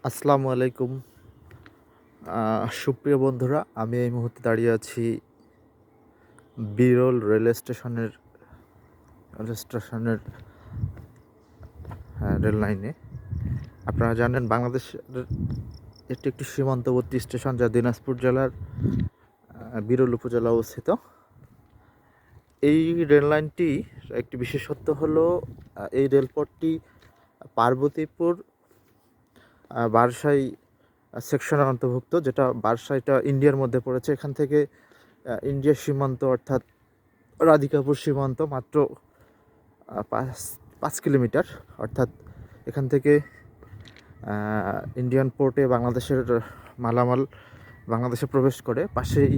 আসসালামু আলাইকুম। সুপ্রিয় বন্ধুরা, আমি এই মুহূর্তে দাঁড়িয়ে আছি বিরল রেল স্টেশনের রেল লাইনে। আপনারা জানেন বাংলাদেশের এটি একটি সীমান্তবর্তী স্টেশন, যা দিনাজপুর জেলার বিরল উপজেলা অবস্থিত। এই রেল লাইনটি একটি বিশেষত্ব হলো এই রেলপথটি পার্বতীপুর বারসাই সেকশনের অন্তর্ভুক্ত, যেটা বারসাইটা ইন্ডিয়ার মধ্যে পড়েছে। এখান থেকে ইন্ডিয়ার সীমান্ত অর্থাৎ রাধিকাপুর সীমান্ত মাত্র 5 কিলোমিটার। অর্থাৎ এখান থেকে ইন্ডিয়ান পোর্টে বাংলাদেশের মালামাল বাংলাদেশে প্রবেশ করে। পাশেই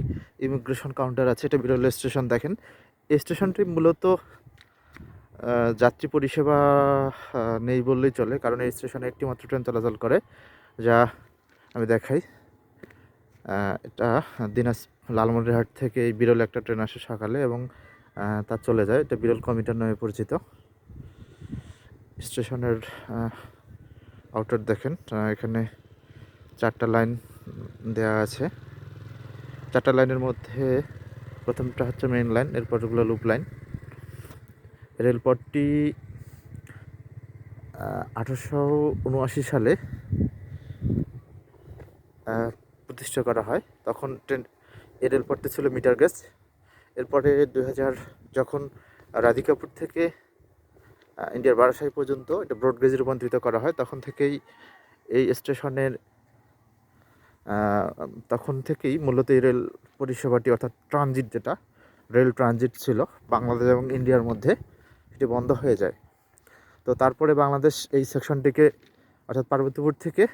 ইমিগ্রেশন কাউন্টার আছে। এটা বিরল স্টেশন। দেখেন, এই স্টেশনটি মূলত যাত্রী পরিষেবা নেই বললেই চলে, কারণ এই স্টেশনে একটি মাত্র ট্রেন চলাচল করে, যা আমি দেখাই। এটা লালমনিরহাট থেকে এই বিরল একটা ট্রেন আসে সকালে এবং তা চলে যায়। এটা বিরল কমিটার নামে পরিচিত। স্টেশনের আউটার দেখেন, এখানে 4টা লাইন দেওয়া আছে। 4টা লাইনের মধ্যে প্রথমটা হচ্ছে মেইন লাইন, এরপরগুলো লুপ লাইন। রেলপথটি 1879 সালে প্রতিষ্ঠা করা হয়। তখন এই রেলপথটি ছিল মিটার গেজ। এরপরে 2000 যখন রাধিকাপুর থেকে ইন্ডিয়ার বারাসাই পর্যন্ত এটা ব্রড গেজে রূপান্তরিত করা হয়, তখন থেকেই এই স্টেশনের মূলত এই রেল পরিষেবাটি, অর্থাৎ ট্রানজিট, যেটা রেল ট্রানজিট ছিল বাংলাদেশ এবং ইন্ডিয়ার মধ্যে, এটি বন্ধ হয়ে যায়। তো তারপরে বাংলাদেশ এই সেকশনটিকে, অর্থাৎ পার্বতীপুর থেকে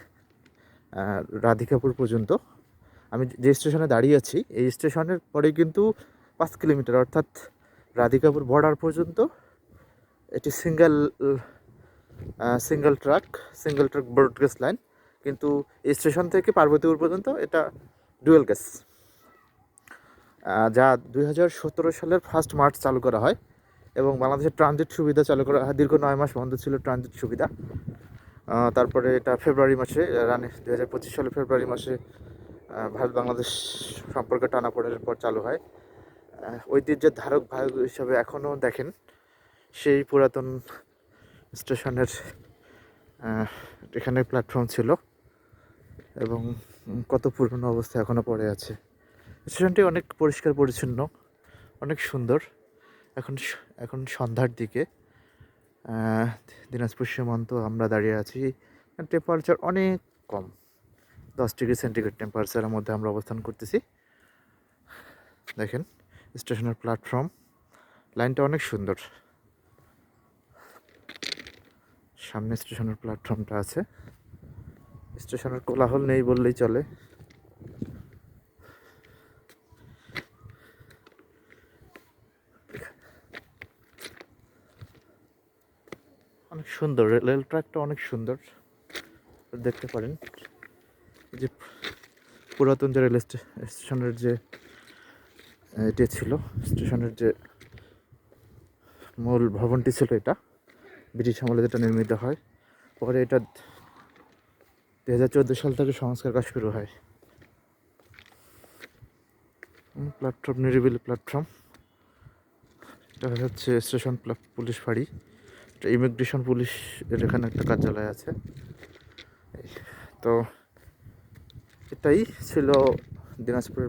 রাধিকাপুর পর্যন্ত, আমি যে স্টেশনে দাঁড়িয়ে আছি এই স্টেশনের পরে কিন্তু 5 কিলোমিটার, অর্থাৎ রাধিকাপুর বর্ডার পর্যন্ত এটি সিঙ্গেল ট্রাক ব্রডগেজ লাইন। কিন্তু এই স্টেশন থেকে পার্বতীপুর পর্যন্ত এটা ডুয়েল গেজ, যা 2017 সালের 1 মার্চ চালু করা হয় এবং বাংলাদেশের ট্রানজিট সুবিধা চালু করা হয়। দীর্ঘ 9 মাস বন্ধ ছিল ট্রানজিট সুবিধা। তারপরে এটা ফেব্রুয়ারি মাসে 2025 সালের ফেব্রুয়ারি মাসে ভারত বাংলাদেশ সম্পর্কে টানাপোড়েনের পর চালু হয়। ঐতিহ্যের ধারক বাহক হিসাবে এখনও দেখেন সেই পুরাতন স্টেশনের এখানে প্ল্যাটফর্ম ছিল এবং কত পুরনো অবস্থায় এখনও পড়ে আছে। স্টেশনটি অনেক পরিষ্কার পরিচ্ছন্ন, অনেক সুন্দর। এখন সন্ধ্যার দিকে দিনাজপুর সীমান্ত আমরা দাঁড়িয়ে আছি। টেম্পারেচার অনেক কম, 10 ডিগ্রি সেন্টিগ্রেড টেম্পারেচারের মধ্যে আমরা অবস্থান করতেছি। দেখেন স্টেশনের প্ল্যাটফর্ম, লাইনটা অনেক সুন্দর। সামনে স্টেশনের প্ল্যাটফর্মটা আছে। স্টেশনের কোলাহল নেই বললেই চলে। অনেক সুন্দর, রেল ট্র্যাকটা অনেক সুন্দর, দেখতে পারেন। যে পুরাতন যে রেল স্টেশনের যে এটি ছিল, স্টেশনের যে মূল ভবনটি ছিল, এটা ব্রিটিশ আমলে যেটা নির্মিত হয়। পরে এটা 2014 সাল থেকে সংস্কার কাজ শুরু হয়। প্ল্যাটফর্ম, নিরিবিলি প্ল্যাটফর্ম। এটা হচ্ছে স্টেশন পুলিশ ফাঁড়ি, এটা ইমিগ্রেশন পুলিশের এখানে একটা কার্যালয় আছে। তো এটাই ছিল দিনাজপুর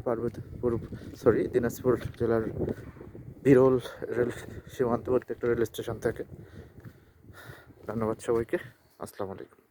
জেলার বিরল রেল সীমান্তবর্তী একটা রেল স্টেশন থেকে। ধন্যবাদ সবাইকে। আসসালামু আলাইকুম।